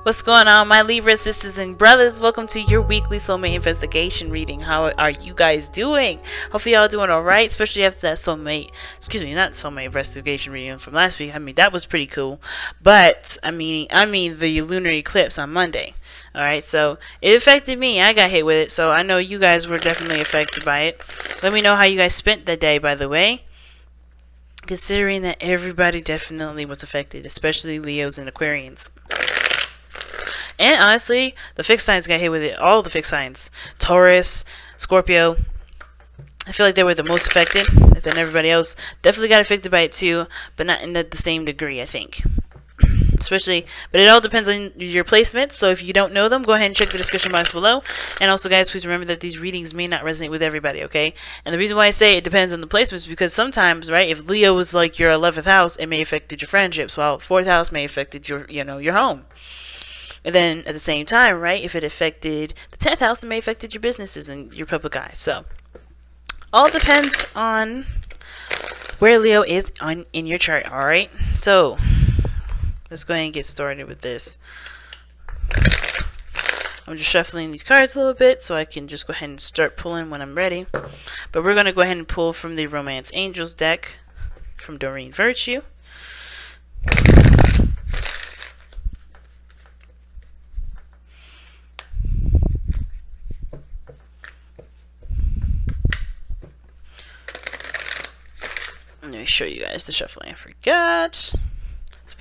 What's going on, my Libra sisters and brothers? Welcome to your weekly soulmate investigation reading. How are you guys doing? Hopefully y'all doing alright, especially after that not soulmate investigation reading from last week. I mean, that was pretty cool. But I mean the lunar eclipse on Monday. Alright, so it affected me. I got hit with it, so I know you guys were definitely affected by it. Let me know how you guys spent that day, by the way. Considering that everybody definitely was affected, especially Leos and Aquarians. And honestly, the fixed signs got hit with it. All the fixed signs. Taurus, Scorpio. I feel like they were the most affected. Then everybody else definitely got affected by it too. But not in the same degree, I think. Especially, but it all depends on your placements. So if you don't know them, go ahead and check the description box below. And also, guys, please remember that these readings may not resonate with everybody, okay? And the reason why I say it depends on the placements is because sometimes, right, if Leo was like your 11th house, it may affected your friendships, while 4th house may affected your, your home. And then at the same time, right, if it affected the 10th house, it may affected your businesses and your public eye. So all depends on where Leo is in your chart, all right? So let's go ahead and get started with this. I'm just shuffling these cards a little bit so I can just go ahead and start pulling when I'm ready. But we're going to go ahead and pull from the Romance Angels deck from Doreen Virtue. Let me show you guys the shuffling. I forgot.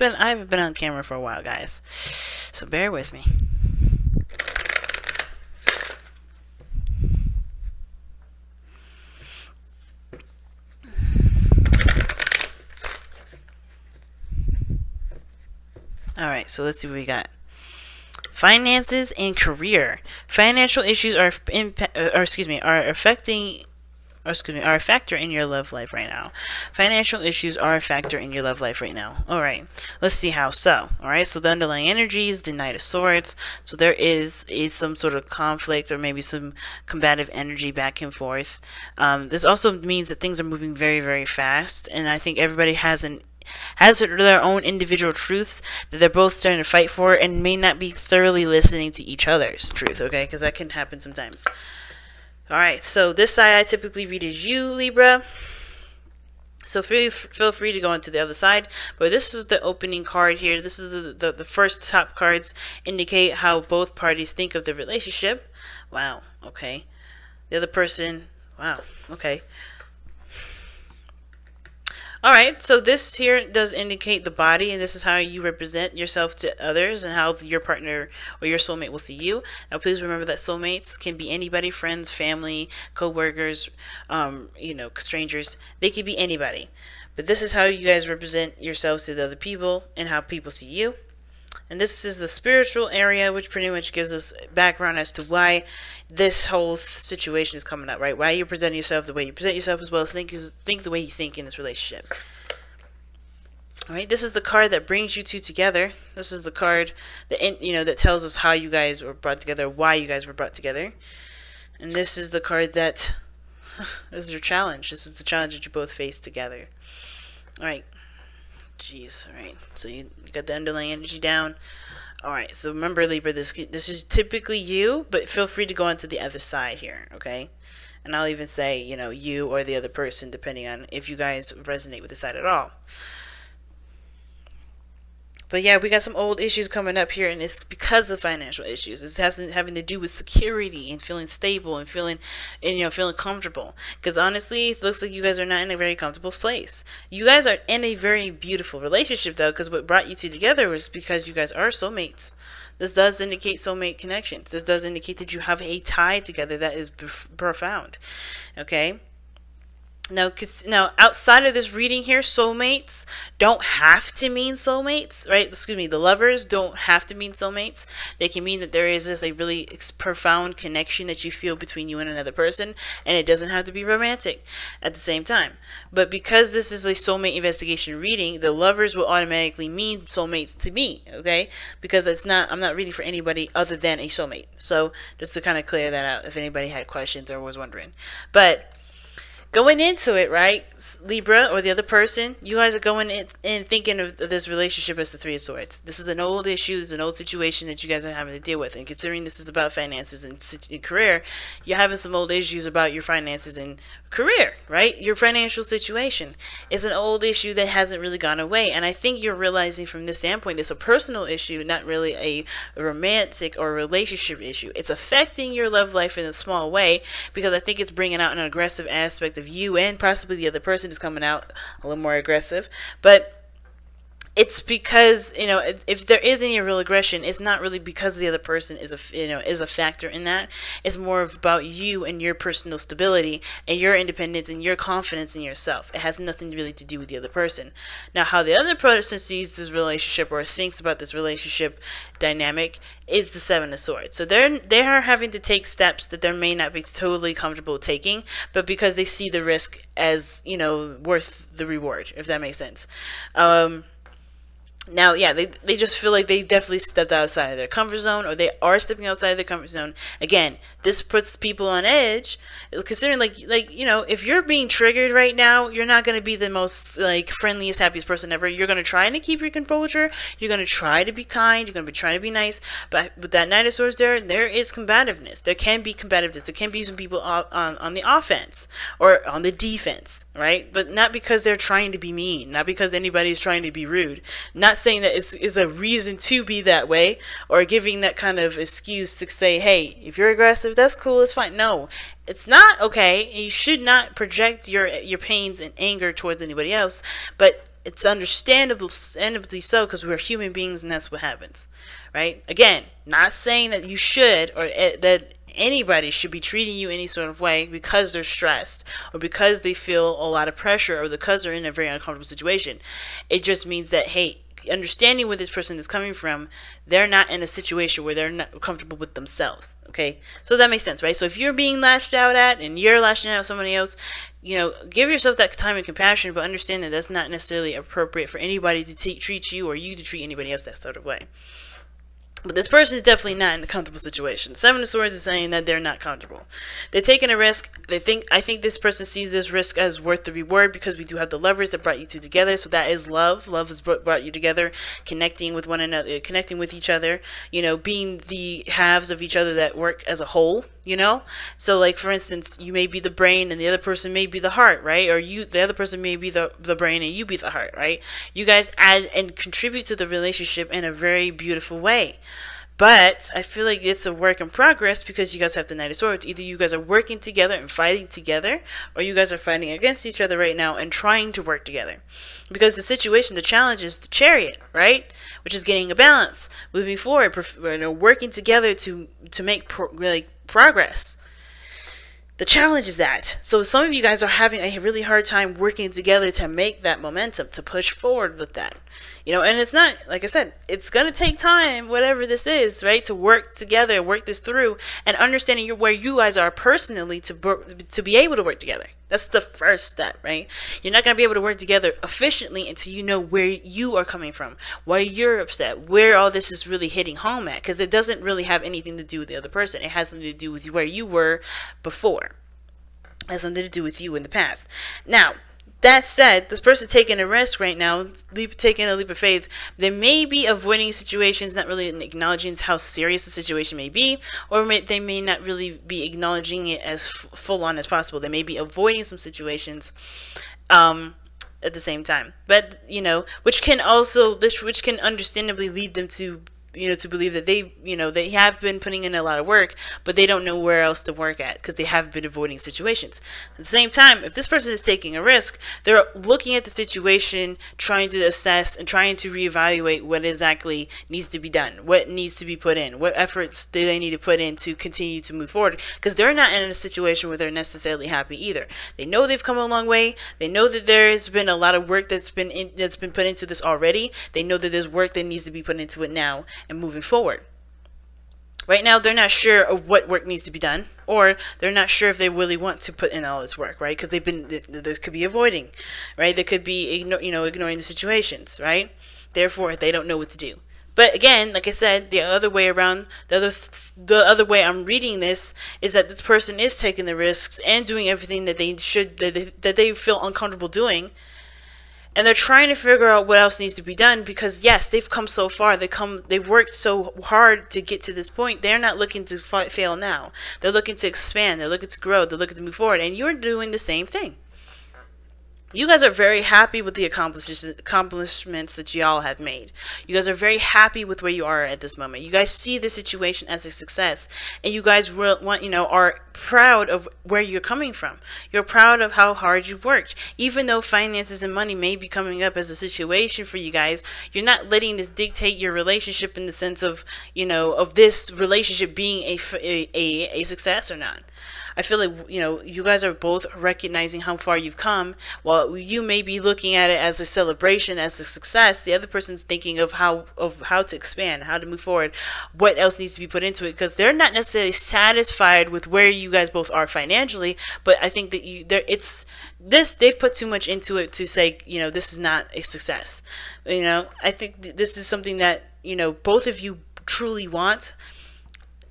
I haven't been on camera for a while, guys, so bear with me. Alright, so let's see what we got. Finances and career. Financial issues are a factor in your love life right now. Financial issues are a factor in your love life right now. Alright, let's see how so. Alright, so the underlying energy is the Knight of Swords. So there is some sort of conflict or maybe some combative energy back and forth. This also means that things are moving very, very fast. And I think everybody has their own individual truths that they're both trying to fight for and may not be thoroughly listening to each other's truth, okay? Because that can happen sometimes. Alright, so this side I typically read as you, Libra. So feel free to go into the other side. But this is the opening card here. This is the first top cards indicate how both parties think of the relationship. Wow, okay. The other person, wow, okay. Alright, so this here does indicate the body, and this is how you represent yourself to others and how your partner or your soulmate will see you. Now, please remember that soulmates can be anybody, friends, family, co-workers, strangers. They could be anybody. But this is how you guys represent yourselves to the other people and how people see you. And this is the spiritual area, which pretty much gives us background as to why this whole situation is coming up, right? Why you're presenting yourself the way you present yourself, as well as think the way you think in this relationship. All right, this is the card that brings you two together. This is the card that that tells us how you guys were brought together, why you guys were brought together. And this is the card that this is your challenge. This is the challenge that you both face together. All right. Jeez, alright, so you got the underlying energy down. Alright, so remember, Libra, this is typically you, but feel free to go onto the other side here, okay? And I'll even say, you or the other person, depending on if you guys resonate with the side at all. But yeah, we got some old issues coming up here, and it's because of financial issues. It's having to do with security and feeling stable and feeling comfortable. Because honestly, it looks like you guys are not in a very comfortable place. You guys are in a very beautiful relationship, though, because what brought you two together was because you guys are soulmates. This does indicate soulmate connections. This does indicate that you have a tie together that is profound. Okay? Now, outside of this reading here, soulmates don't have to mean soulmates, right? Excuse me, the lovers don't have to mean soulmates. They can mean that there is just a really profound connection that you feel between you and another person, and it doesn't have to be romantic at the same time. But because this is a soulmate investigation reading, the lovers will automatically mean soulmates to me, okay? Because I'm not reading for anybody other than a soulmate. So just to kind of clear that out if anybody had questions or was wondering. But going into it, right, Libra or the other person, you guys are going in thinking of this relationship as the Three of Swords. This is an old issue, it's an old situation that you guys are having to deal with. And considering this is about finances and career, you're having some old issues about your finances and career, right? Your financial situation is an old issue that hasn't really gone away. And I think you're realizing from this standpoint, it's a personal issue, not really a romantic or relationship issue. It's affecting your love life in a small way, because I think it's bringing out an aggressive aspect of you, and possibly the other person is coming out a little more aggressive. But it's because, you know, if there is any real aggression, it's not really because the other person is a factor in that. It's more about you and your personal stability and your independence and your confidence in yourself. It has nothing really to do with the other person. Now, how the other person sees this relationship or thinks about this relationship dynamic is the Seven of Swords. So they are having to take steps that they may not be totally comfortable taking, but because they see the risk as, you know, worth the reward, if that makes sense. Now, yeah, they just feel like they definitely stepped outside of their comfort zone, or they are stepping outside of their comfort zone. Again, this puts people on edge, considering, like you know, if you're being triggered right now, you're not going to be the most, like, friendliest, happiest person ever. You're going to try to keep your composure. You're going to try to be kind. You're going to be trying to be nice. But with that Knight of Swords there is combativeness. There can be combativeness. There can be some people on the offense or on the defense, right? But not because they're trying to be mean. Not because anybody's trying to be rude. Not saying that it's a reason to be that way, or giving that kind of excuse to say, hey, if you're aggressive, that's cool, it's fine. No, it's not okay. You should not project your pains and anger towards anybody else, but it's understandably so, because we're human beings and that's what happens, right? Again, not saying that you should, or that anybody should be treating you any sort of way because they're stressed, or because they feel a lot of pressure, or because they're in a very uncomfortable situation. It just means that, hey, understanding where this person is coming from, they're not in a situation where they're not comfortable with themselves. Okay, so that makes sense, right? So if you're being lashed out at and you're lashing out at somebody else, you know, give yourself that time and compassion, but understand that that's not necessarily appropriate for anybody to treat you, or you to treat anybody else that sort of way. But this person is definitely not in a comfortable situation. Seven of Swords is saying that they're not comfortable. They're taking a risk. I think this person sees this risk as worth the reward, because we do have the Lovers that brought you two together. So that is love. Love has brought you together, connecting with one another, connecting with each other, you know, being the halves of each other that work as a whole, you know? So, like, for instance, you may be the brain and the other person may be the heart, right? Or the other person may be the brain and you be the heart, right? You guys add and contribute to the relationship in a very beautiful way. But I feel like it's a work in progress, because you guys have the Knight of Swords. Either you guys are working together and fighting together, or you guys are fighting against each other right now and trying to work together. Because the situation, the challenge is the Chariot, right? Which is getting a balance, moving forward, working together to make progress. The challenge is that. So some of you guys are having a really hard time working together to make that momentum, to push forward with that. You know, and it's not, like I said, it's going to take time, whatever this is, right, to work together, work this through, and understanding where you guys are personally to be able to work together. That's the first step, right? You're not going to be able to work together efficiently until you know where you are coming from, why you're upset, where all this is really hitting home at, because it doesn't really have anything to do with the other person. It has something to do with where you were before. It has something to do with you in the past. Now, that said, this person taking a risk right now, taking a leap of faith, they may be avoiding situations, not really acknowledging how serious the situation may be, or they may not really be acknowledging it as full on as possible. They may be avoiding some situations at the same time. But, you know, which can understandably lead them to, you know, to believe that they have been putting in a lot of work, but they don't know where else to work at, because they have been avoiding situations. At the same time, if this person is taking a risk, they're looking at the situation, trying to assess and trying to reevaluate what exactly needs to be done, what needs to be put in, what efforts do they need to put in to continue to move forward, because they're not in a situation where they're necessarily happy either. They know they've come a long way. They know that there's been a lot of work that's been put into this already. They know that there's work that needs to be put into it now and moving forward. Right now, they're not sure of what work needs to be done, or they're not sure if they really want to put in all this work, right? Because there could be avoiding, right? There could be ignoring the situations, right? Therefore, they don't know what to do. But again, like I said, the other way around, the other way I'm reading this is that this person is taking the risks and doing everything that they should, that they feel uncomfortable doing. And they're trying to figure out what else needs to be done, because yes, they've come so far. They've worked so hard to get to this point. They're not looking to fail now. They're looking to expand. They're looking to grow. They're looking to move forward. And you're doing the same thing. You guys are very happy with the accomplishments that y'all have made. You guys are very happy with where you are at this moment. You guys see the situation as a success, and you guys are proud of where you're coming from. You're proud of how hard you've worked. Even though finances and money may be coming up as a situation for you guys, you're not letting this dictate your relationship in the sense of, of this relationship being a success or not. I feel like, you guys are both recognizing how far you've come. While you may be looking at it as a celebration, as a success, the other person's thinking of how to expand, how to move forward, what else needs to be put into it, because they're not necessarily satisfied with where you guys both are financially, but I think that they've put too much into it to say, this is not a success. I think this is something that, both of you truly want.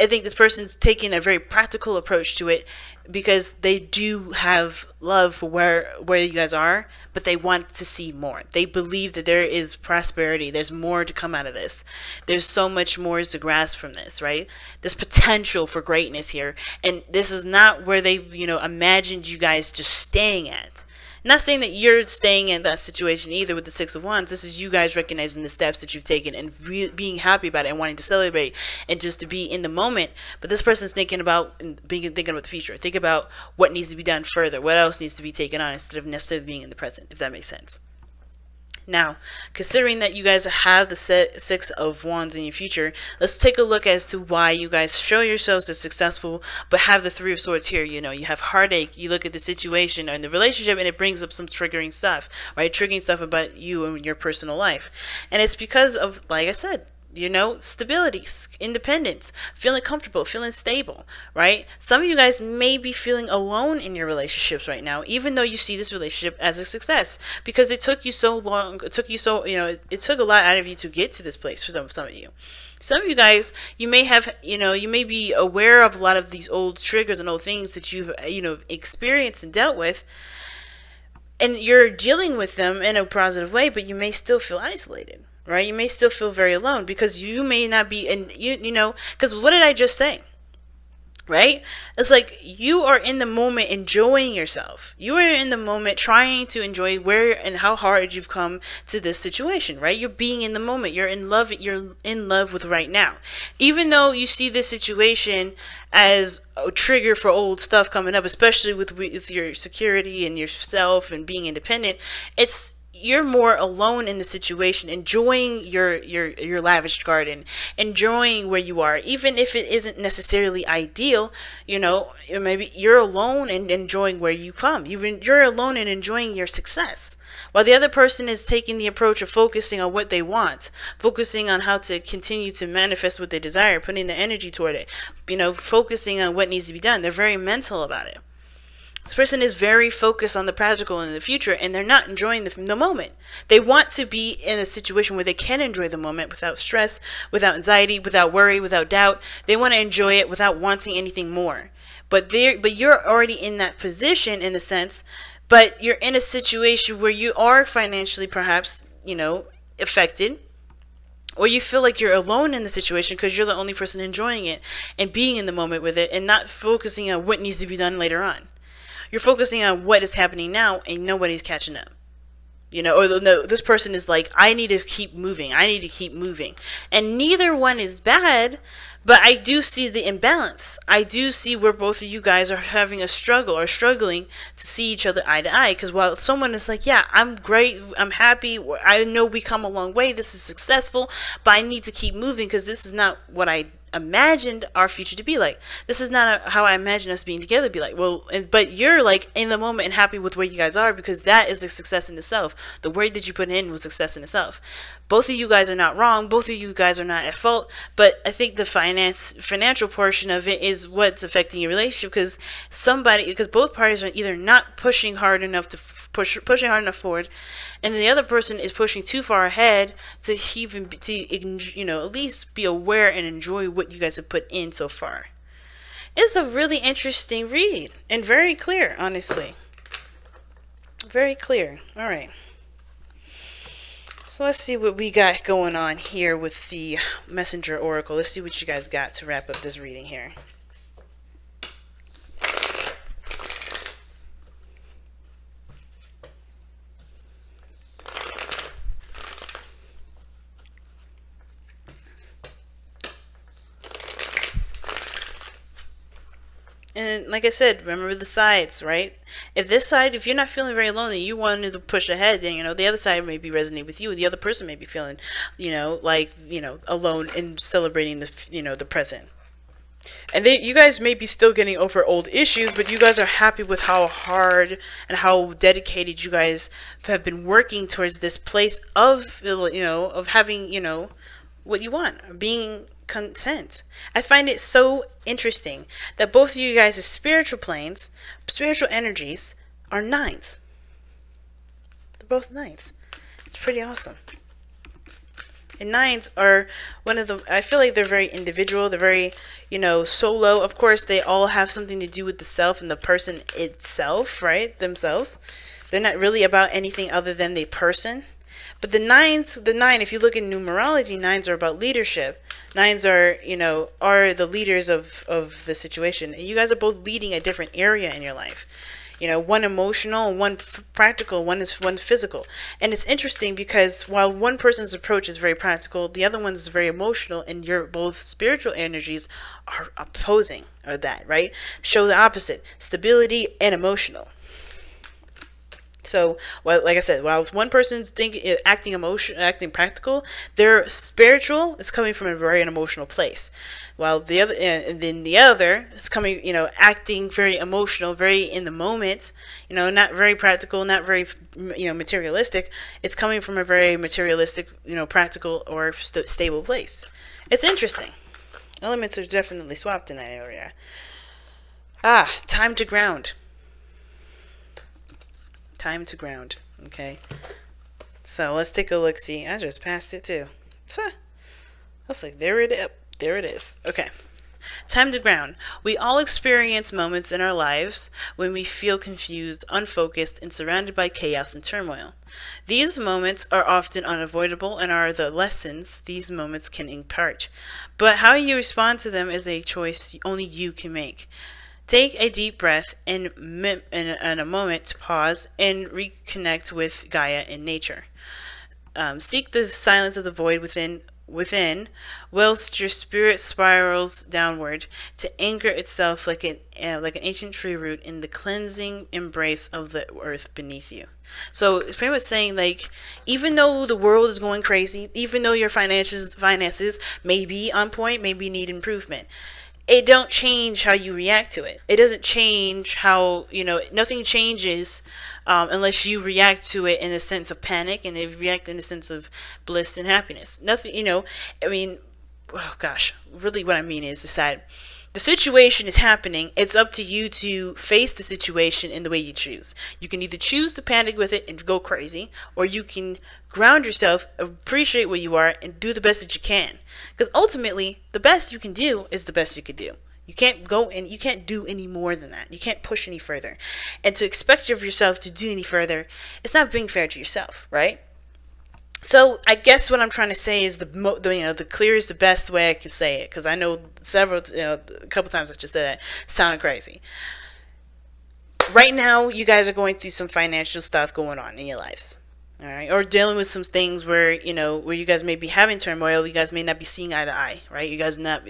I think this person's taking a very practical approach to it, because they do have love for where you guys are, but they want to see more. They believe that there is prosperity. There's more to come out of this. There's so much more to grasp from this, right? There's potential for greatness here. And this is not where they, imagined you guys just staying at. Not saying that you're staying in that situation either with the Six of Wands. This is you guys recognizing the steps that you've taken and being happy about it and wanting to celebrate and just to be in the moment. But this person's thinking about the future. Think about what needs to be done further. What else needs to be taken on instead of necessarily being in the present, if that makes sense. Now, considering that you guys have the Six of Wands in your future, let's take a look as to why you guys show yourselves as successful, but have the Three of Swords here. You have heartache. You look at the situation and the relationship, and it brings up some triggering stuff, right? Triggering stuff about you and your personal life. And it's because of, like I said, stability, independence, feeling comfortable, feeling stable, right? Some of you guys may be feeling alone in your relationships right now, even though you see this relationship as a success, because it took you so long, it took a lot out of you to get to this place for some of you. Some of you guys, you may have, you may be aware of a lot of these old triggers and old things that you've, experienced and dealt with, and you're dealing with them in a positive way, but you may still feel isolated. Right? You may still feel very alone because you may not be, and because what did I just say? Right? It's like you are in the moment enjoying yourself. You are in the moment trying to enjoy where and how hard you've come to this situation, right? You're being in the moment. You're in love with right now. Even though you see this situation as a trigger for old stuff coming up, especially with your security and yourself and being independent, you're more alone in the situation, enjoying your lavish garden, enjoying where you are, even if it isn't necessarily ideal. Maybe you're alone and enjoying where you come. You're alone and enjoying your success, while the other person is taking the approach of focusing on what they want, focusing on how to continue to manifest what they desire, putting the energy toward it, focusing on what needs to be done. They're very mental about it. This person is very focused on the practical and the future, and they're not enjoying the moment. They want to be in a situation where they can enjoy the moment without stress, without anxiety, without worry, without doubt. They want to enjoy it without wanting anything more. But you're already in that position in the sense, but you're in a situation where you are financially perhaps, affected, or you feel like you're alone in the situation because you're the only person enjoying it and being in the moment with it and not focusing on what needs to be done later on. You're focusing on what is happening now and nobody's catching up. No, this person is like, I need to keep moving. I need to keep moving. And neither one is bad, but I do see the imbalance. I do see where both of you guys are having a struggle or struggling to see each other eye to eye. Because while someone is like, yeah, I'm great, I'm happy, I know we come a long way, this is successful, but I need to keep moving because this is not what I imagined our future to be like. This is not how I imagine us being together to be like. Well, but you're like in the moment and happy with where you guys are because that is a success in itself. The work that you put in was success in itself. Both of you guys are not wrong. Both of you guys are not at fault. But I think the financial portion of it is what's affecting your relationship, because both parties are either not pushing hard enough to pushing hard enough forward, and the other person is pushing too far ahead to even at least be aware and enjoy what you guys have put in so far. It's a really interesting read and very clear, honestly. Very clear. All right. So let's see what we got going on here with the Messenger Oracle. Let's see what you guys got to wrap up this reading here. And like I said, remember the sides, right? If you're not feeling very lonely, you wanted to push ahead, then, the other side may be resonating with you. The other person may be feeling, alone and celebrating the present. And you guys may be still getting over old issues, but you guys are happy with how hard and how dedicated you guys have been working towards this place of, of having, what you want, being content. I find it so interesting that both of you guys' spiritual planes, spiritual energies, are 9s. They're both 9s. It's pretty awesome. And 9s are I feel like they're very individual. They're very, solo. Of course, they all have something to do with the self and the person itself, right? Themselves. They're not really about anything other than the person. But the 9, if you look at numerology, 9s are about leadership. 9s are the leaders of the situation. And you guys are both leading a different area in your life. One emotional, one practical, one physical. And it's interesting because while one person's approach is very practical, the other one is very emotional, and your both spiritual energies are opposing that, right? Show the opposite, stability and emotional. So, like I said, while one person's acting practical, their spiritual is coming from a very emotional place. While the other, and then the other is coming, acting very emotional, very in the moment, not very practical, not very, materialistic. It's coming from a very materialistic, practical or stable place. It's interesting. Elements are definitely swapped in that area. Time to ground. Time to ground. Okay. So let's take a look. See, I just passed it too. I was like, there it is. There it is. Okay. Time to ground. We all experience moments in our lives when we feel confused, unfocused, and surrounded by chaos and turmoil. These moments are often unavoidable and are the lessons these moments can impart. But how you respond to them is a choice only you can make. Take a deep breath and a moment to pause and reconnect with Gaia and nature. Seek the silence of the void within, whilst your spirit spirals downward to anchor itself like an ancient tree root in the cleansing embrace of the earth beneath you. So it's pretty much saying, like, even though the world is going crazy, even though your finances may be on point, maybe need improvement, it don't change how you react to it. It doesn't change how, nothing changes unless you react to it in a sense of panic, and they react in a sense of bliss and happiness. Nothing, oh gosh, really what I mean is that the situation is happening. It's up to you to face the situation in the way you choose. You can either choose to panic with it and go crazy, or you can ground yourself, appreciate where you are, and do the best that you can. Because ultimately, the best you can do is the best you can do. You can't go and you can't do any more than that. You can't push any further. And to expect of yourself to do any further, it's not being fair to yourself, right? So I guess what I'm trying to say is the clear is the best way I can say it, because I know a couple times I just said that sounded crazy. Right now, you guys are going through some financial stuff going on in your lives, all right, or dealing with some things where where you guys may be having turmoil. You guys may not be seeing eye to eye, right? You guys are not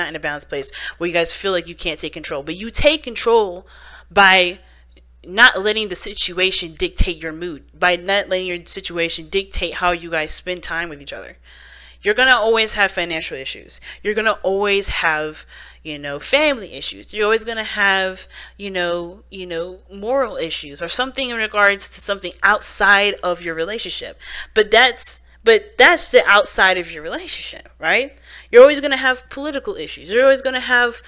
in a balanced place where you guys feel like you can't take control, but you take control by not letting the situation dictate your mood, by not letting your situation dictate how you guys spend time with each other. You're going to always have financial issues. You're going to always have, family issues. You're always going to have, moral issues or something in regards to something outside of your relationship. But But that's the outside of your relationship, right? You're always going to have political issues. You're always going to have,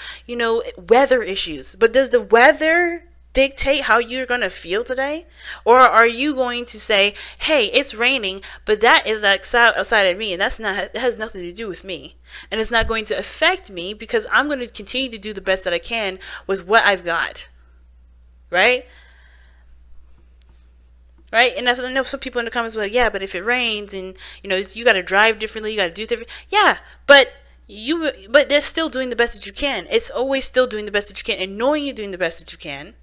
weather issues. But does the weather dictate how you're going to feel today? Or are you going to say, hey, it's raining, but that is outside of me, and that has nothing to do with me, and it's not going to affect me because I'm going to continue to do the best that I can with what I've got, right? Right? And I know some people in the comments were like, yeah, but if it rains and you got to drive differently, you got to do different. Yeah, but they're still doing the best that you can. It's always still doing the best that you can, and knowing you're doing the best that you can,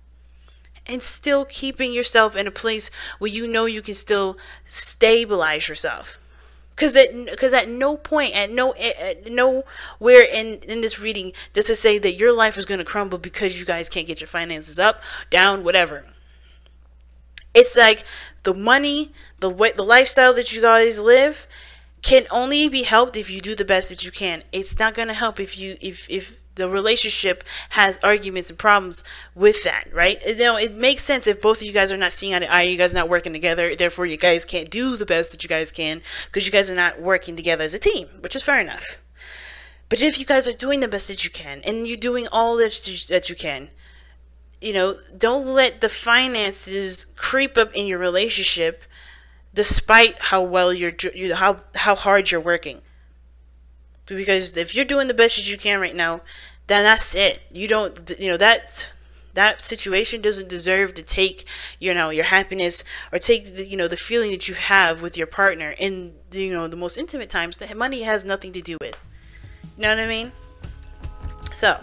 and still keeping yourself in a place where you can still stabilize yourself. Because at no point, at nowhere in this reading does it say that your life is going to crumble because you guys can't get your finances up, down, whatever. It's like the money, the lifestyle that you guys live can only be helped if you do the best that you can. It's not going to help if the relationship has arguments and problems with that, right? It makes sense if both of you guys are not seeing eye to eye, you guys are not working together, therefore you guys can't do the best that you guys can because you guys are not working together as a team, which is fair enough. But if you guys are doing the best that you can, and you're doing all that you can, don't let the finances creep up in your relationship despite how well how hard you're working. Because if you're doing the best that you can right now, then that's it. You don't, that situation doesn't deserve to take, your happiness or take the feeling that you have with your partner in the most intimate times that money has nothing to do with. You know what I mean? So,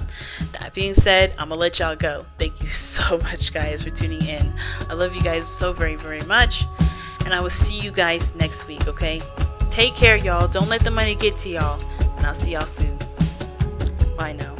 that being said, I'm gonna let y'all go. Thank you so much, guys, for tuning in. I love you guys so very, very much. And I will see you guys next week, okay? Take care, y'all. Don't let the money get to y'all. And I'll see y'all soon. Bye now.